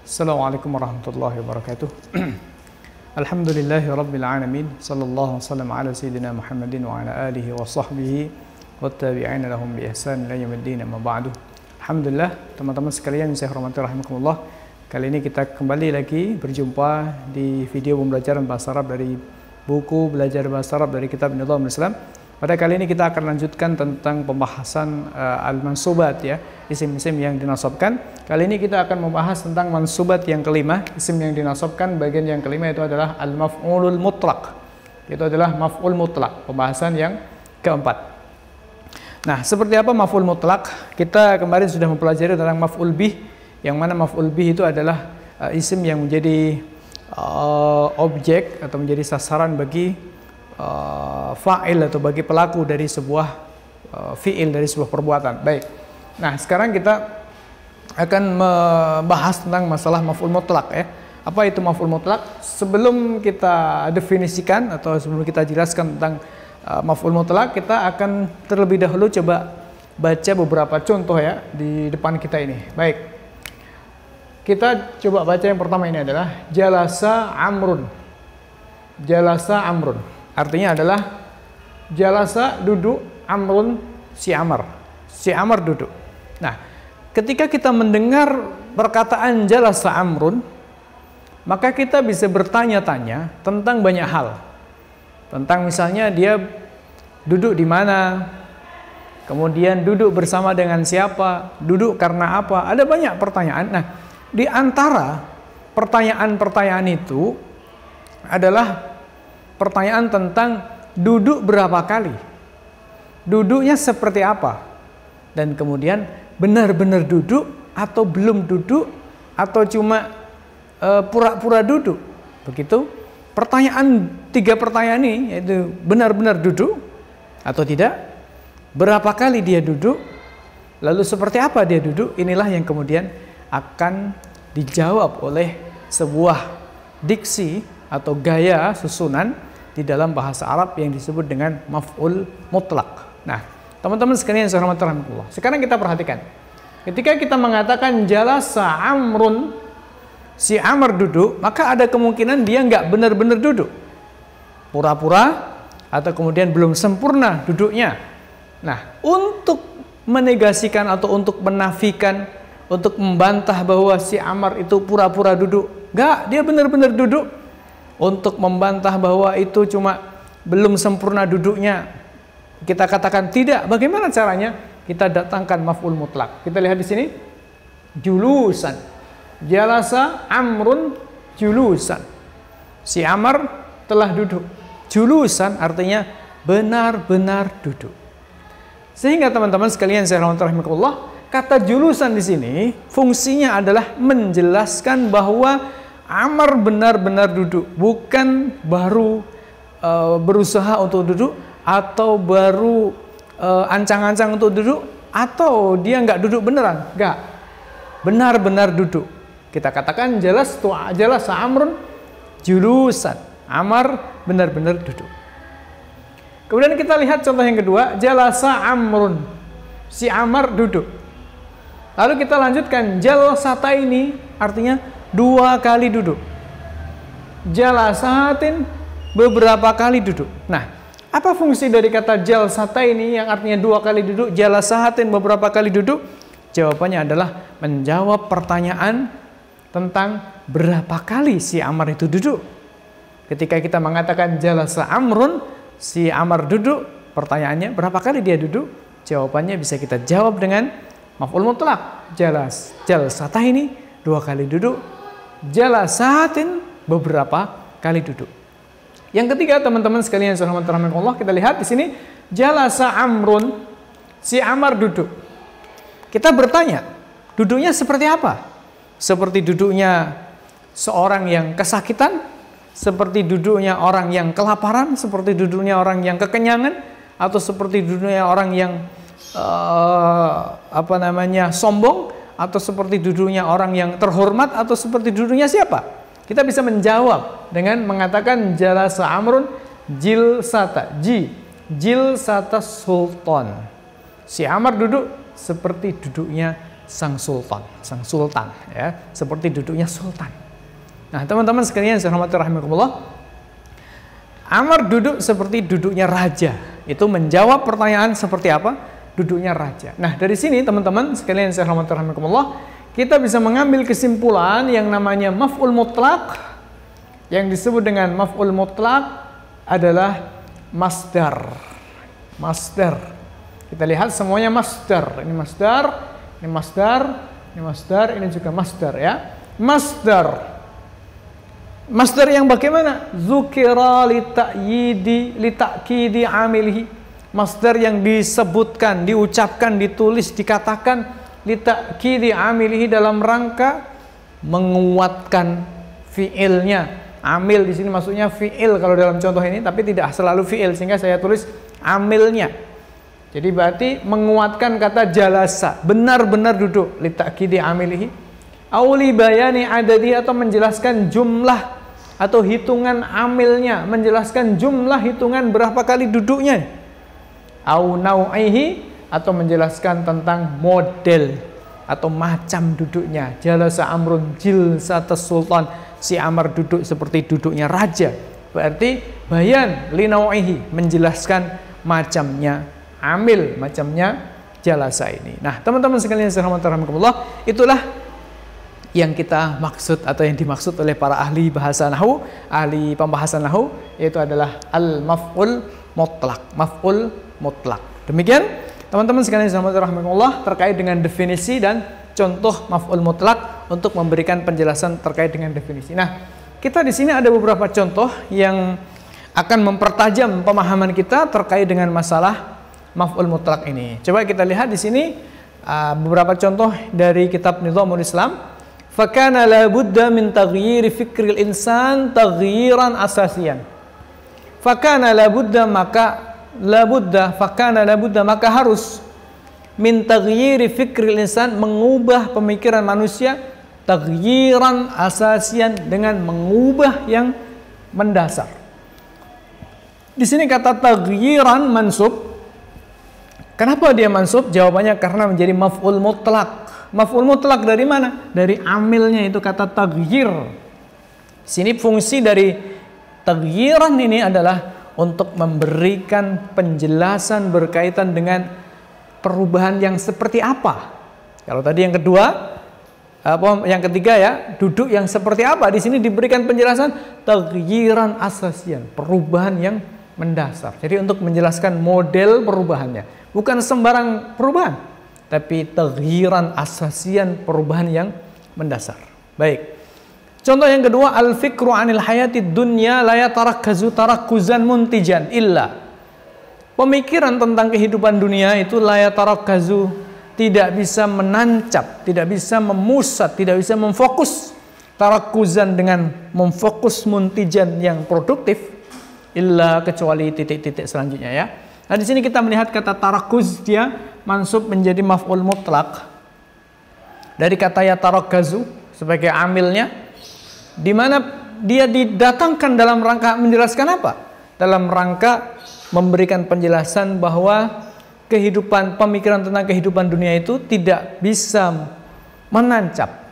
Assalamualaikum warahmatullahi wabarakatuh. Alhamdulillahi rabbil alamin. Sallallahu wasallam ala sayyidina Muhammadin wa ala alihi wa sahbihi wa tabi'ina lahum bi ihsan ila yaumiddin amma ba'du. Alhamdulillah, teman-teman sekalian yang saya hormati rahimakumullah. Kali ini kita kembali lagi berjumpa di video pembelajaran bahasa Arab dari buku Belajar Bahasa Arab dari Kitab Nizamul Islam. Pada kali ini kita akan lanjutkan tentang pembahasan al-mansubat, ya, isim-isim yang dinasabkan. Kali ini kita akan membahas tentang mansubat yang kelima, isim yang dinasabkan bagian yang kelima itu adalah al-maf'ulul mutlaq. Itu adalah maf'ul mutlaq, pembahasan yang keempat. Nah, seperti apa maf'ul mutlaq? Kita kemarin sudah mempelajari tentang maf'ul bih, yang mana maf'ul bih itu adalah isim yang menjadi objek atau menjadi sasaran bagi fa'il atau bagi pelaku dari sebuah fi'il, dari sebuah perbuatan. Baik. Nah, sekarang kita akan membahas tentang masalah maf'ul mutlaq, ya. Apa itu maf'ul mutlaq? Sebelum kita definisikan atau sebelum kita jelaskan tentang maf'ul mutlaq, kita akan terlebih dahulu coba baca beberapa contoh, ya, di depan kita ini. Baik. Kita coba baca yang pertama ini adalah jalasa amrun. Jalasa amrun. Artinya adalah jalasa duduk, amrun si Amr. Si Amr duduk. Nah, ketika kita mendengar perkataan jalasa amrun, maka kita bisa bertanya-tanya tentang banyak hal. Tentang misalnya dia duduk di mana, kemudian duduk bersama dengan siapa, duduk karena apa. Ada banyak pertanyaan. Nah, di antara pertanyaan-pertanyaan itu adalah pertanyaan tentang duduk berapa kali, duduknya seperti apa, dan kemudian benar-benar duduk atau belum duduk atau cuma pura-pura duduk. Begitu. Pertanyaan, tiga pertanyaan ini, yaitu benar-benar duduk atau tidak, berapa kali dia duduk, lalu seperti apa dia duduk, inilah yang kemudian akan dijawab oleh sebuah diksi atau gaya susunan di dalam bahasa Arab yang disebut dengan maf'ul mutlaq. Nah, teman-teman sekalian yang saya hormati rahimakumullah, sekarang kita perhatikan. Ketika kita mengatakan jalasa amrun, si Amr duduk, maka ada kemungkinan dia nggak benar-benar duduk, pura-pura, atau kemudian belum sempurna duduknya. Nah, untuk menegasikan atau untuk menafikan, untuk membantah bahwa si Amr itu pura-pura duduk, nggak, dia benar-benar duduk. Untuk membantah bahwa itu cuma belum sempurna duduknya, kita katakan tidak. Bagaimana caranya? Kita datangkan maf'ul mutlaq. Kita lihat di sini, julusan. Jalasa amrun julusan. Si Amr telah duduk. Julusan artinya benar-benar duduk. Sehingga teman-teman sekalian saya rahimakumullah, kata julusan di sini fungsinya adalah menjelaskan bahwa Amr benar-benar duduk, bukan baru berusaha untuk duduk, atau baru ancang-ancang untuk duduk, atau dia nggak duduk beneran, nggak, benar-benar duduk. Kita katakan jalasa amrun julusan, Amr benar-benar duduk. Kemudian kita lihat contoh yang kedua, jalasa amrun, si Amr duduk. Lalu kita lanjutkan, jalasata ini artinya dua kali duduk. Jalasatin beberapa kali duduk. Nah, apa fungsi dari kata jalsata ini yang artinya dua kali duduk, jalasatin beberapa kali duduk? Jawabannya adalah menjawab pertanyaan tentang berapa kali si Amr itu duduk. Ketika kita mengatakan jalasa amrun, si Amr duduk, pertanyaannya berapa kali dia duduk? Jawabannya bisa kita jawab dengan maf'ul mutlaq. Jalsata ini dua kali duduk, jalasatin beberapa kali duduk. Yang ketiga, teman-teman sekalian yang dirahmati Allah, kita lihat di sini jalasa amrun, si Amr duduk. Kita bertanya, duduknya seperti apa? Seperti duduknya seorang yang kesakitan, seperti duduknya orang yang kelaparan, seperti duduknya orang yang kekenyangan, atau seperti duduknya orang yang sombong, atau seperti duduknya orang yang terhormat, atau seperti duduknya siapa? Kita bisa menjawab dengan mengatakan jalasa amrun jilsata jilsata sultan. Si Amr duduk seperti duduknya sang sultan ya, seperti duduknya sultan. Nah, teman-teman sekalian saya hormati rahimakumullah, Amr duduk seperti duduknya raja. Itu menjawab pertanyaan seperti apa duduknya raja. Nah, dari sini teman-teman sekalian saya hormati rahimakumullah, kita bisa mengambil kesimpulan yang namanya maf'ul mutlaq. Yang disebut dengan maf'ul mutlaq adalah masdar. Masdar. Kita lihat semuanya masdar. Ini masdar, ini masdar, ini masdar, ini juga masdar ya. Masdar. Masdar yang bagaimana? Zukira li ta'kidi amilihi. Masdar yang disebutkan, diucapkan, ditulis, dikatakan li ta'kidi amilihi dalam rangka menguatkan fiilnya. Amil di sini maksudnya fiil kalau dalam contoh ini, tapi tidak selalu fiil sehingga saya tulis amilnya. Jadi berarti menguatkan kata jalasa, benar-benar duduk, li ta'kidi amilihi. Au li bayani adadi, atau menjelaskan jumlah atau hitungan amilnya, menjelaskan jumlah hitungan berapa kali duduknya. Au nau'ihi, atau menjelaskan tentang model atau macam duduknya. Jalasa amrun jilsatas sultan, si Amr duduk seperti duduknya raja. Berarti bayan li nau'ihi, menjelaskan macamnya amil, macamnya jalasa ini. Nah, teman-teman sekalian rahimakumullah, itulah yang kita maksud atau yang dimaksud oleh para ahli bahasa nahwu, ahli pembahasan nahwu, yaitu adalah al-maf'ul mutlaq, maf'ul mutlaq. Demikian teman-teman sekalian rahimakumullah terkait dengan definisi dan contoh maf'ul mutlaq untuk memberikan penjelasan terkait dengan definisi. Nah, kita di sini ada beberapa contoh yang akan mempertajam pemahaman kita terkait dengan masalah maf'ul mutlaq ini. Coba kita lihat di sini beberapa contoh dari kitab Nizamul Islam. Fakana la budda min taghyiri fikril insan taghyiran asasiyan. Fakana la budda, maka la budda, fakana la budda, maka harus min taghyiri fikril insan, mengubah pemikiran manusia, taghyiran asasiyan, dengan mengubah yang mendasar. Di sini kata taghyiran mansub. Kenapa dia mansub? Jawabannya karena menjadi maf'ul mutlaq. Maf'ul mutlaq dari mana? Dari amilnya, itu kata taghyir. Sini fungsi dari taghyiran ini adalah untuk memberikan penjelasan berkaitan dengan perubahan yang seperti apa. Kalau tadi yang kedua, yang ketiga ya, duduk yang seperti apa. Di sini diberikan penjelasan taghyiran asasian, perubahan yang mendasar. Jadi untuk menjelaskan model perubahannya. Bukan sembarang perubahan, tapi taghyiran asasian, perubahan yang mendasar. Baik. Contoh yang kedua, al-fikru 'anil hayatid dunya la yatarakkazu tarakkuzan muntijan illa. Pemikiran tentang kehidupan dunia itu la yatarakkazu, tidak bisa menancap, tidak bisa memusat, tidak bisa memfokus. Tarakkuzan, dengan memfokus, muntijan, yang produktif, illa, kecuali titik-titik selanjutnya ya. Nah, di sini kita melihat kata tarakuz, dia mansub menjadi maf'ul mutlaq dari kata yatarakkazu sebagai amilnya, di mana dia didatangkan dalam rangka menjelaskan apa? Dalam rangka memberikan penjelasan bahwa kehidupan, pemikiran tentang kehidupan dunia itu tidak bisa menancap.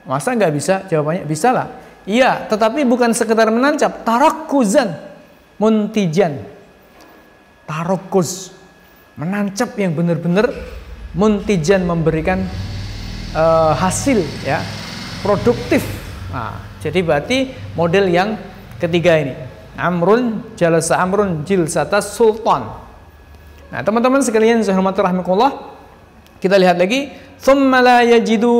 Masa nggak bisa? Jawabannya bisa lah. Iya, tetapi bukan sekedar menancap, tarakkuzan, muntijan. Tarakuz, menancap yang benar-benar, muntijan, memberikan hasil ya, produktif. Nah, jadi berarti model yang ketiga ini, amrun jalasa amrun jilsatas sultan. Nah, teman-teman sekalian saya hormati rahimakumullah, kita lihat lagi, thumma la yajidu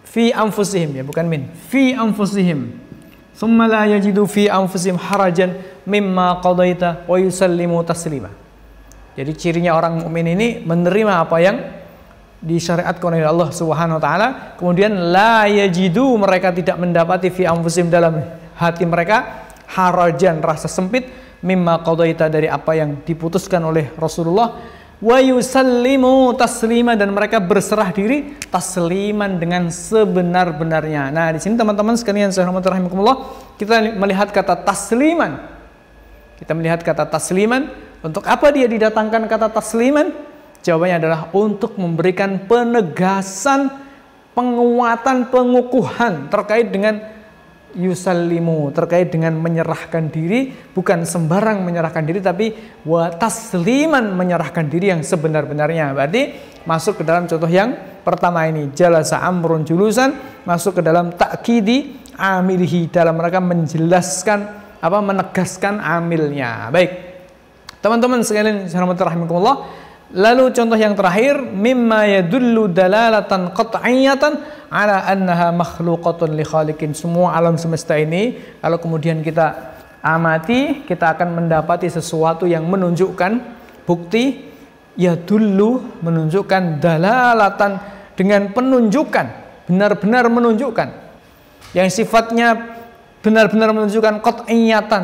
fi anfusihim, ya bukan min, fi anfusihim, thumma la yajidu fi anfusihim harajan mimma qadaita wa yusallimu taslima. Jadi cirinya orang mukmin ini menerima apa yang disyariatkan oleh Allah Subhanahu wa taala, kemudian la yajidu, mereka tidak mendapati fi anfusim, dalam hati mereka, harajan, rasa sempit, mimma qadaita, dari apa yang diputuskan oleh Rasulullah, wa yusallimu taslima, dan mereka berserah diri tasliman, dengan sebenar-benarnya. Nah, di sini teman-teman sekalian saya hormati rahimakumullah, kita melihat kata tasliman. Kita melihat kata tasliman. Untuk apa dia didatangkan kata tasliman? Jawabannya adalah untuk memberikan penegasan, penguatan, pengukuhan terkait dengan yusallimu, terkait dengan menyerahkan diri, bukan sembarang menyerahkan diri, tapi wa tasliman, menyerahkan diri yang sebenar-benarnya. Berarti masuk ke dalam contoh yang pertama ini, jalasa amrun julusan, masuk ke dalam ta'kidi amilihi, dalam rangka menjelaskan menegaskan amilnya. Baik, teman-teman sekalian rahimakumullah. Lalu contoh yang terakhir, mimma yadullu dalalatan qat'iyatan ala annaha makhluqatun li khaliqin. Semua alam semesta ini kalau kemudian kita amati, kita akan mendapati sesuatu yang menunjukkan bukti, yadullu, menunjukkan, dalalatan, dengan penunjukan, benar-benar menunjukkan, yang sifatnya benar-benar menunjukkan qat'iyatan,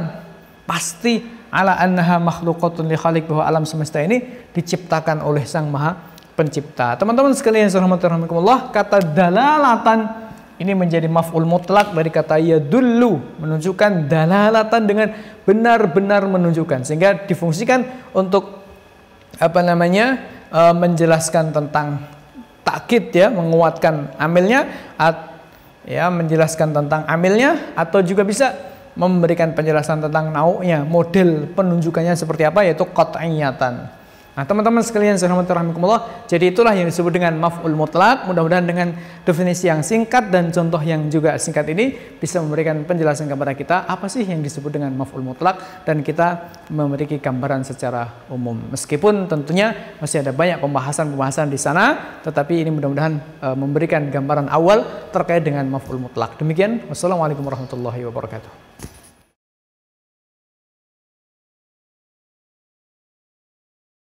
pasti, ala annaha makhluqatun li khaliq, bahwa alam semesta ini diciptakan oleh Sang Maha Pencipta. Teman-teman sekalian rahimakumullah, kata dalalatan ini menjadi maf'ul mutlak dari kata yadullu, menunjukkan, dalalatan dengan benar-benar menunjukkan, sehingga difungsikan untuk menjelaskan tentang takkid, ya, menguatkan amilnya, menjelaskan tentang amilnya, atau juga bisa memberikan penjelasan tentang nau'nya, model penunjukannya seperti apa, yaitu qat'iyatan. Nah, teman-teman sekalian rahimakumullah, jadi itulah yang disebut dengan maf'ul mutlak. Mudah-mudahan dengan definisi yang singkat dan contoh yang juga singkat ini bisa memberikan penjelasan kepada kita apa sih yang disebut dengan maf'ul mutlak, dan kita memiliki gambaran secara umum. Meskipun tentunya masih ada banyak pembahasan-pembahasan di sana, tetapi ini mudah-mudahan memberikan gambaran awal terkait dengan maf'ul mutlak. Demikian, wassalamualaikum warahmatullahi wabarakatuh.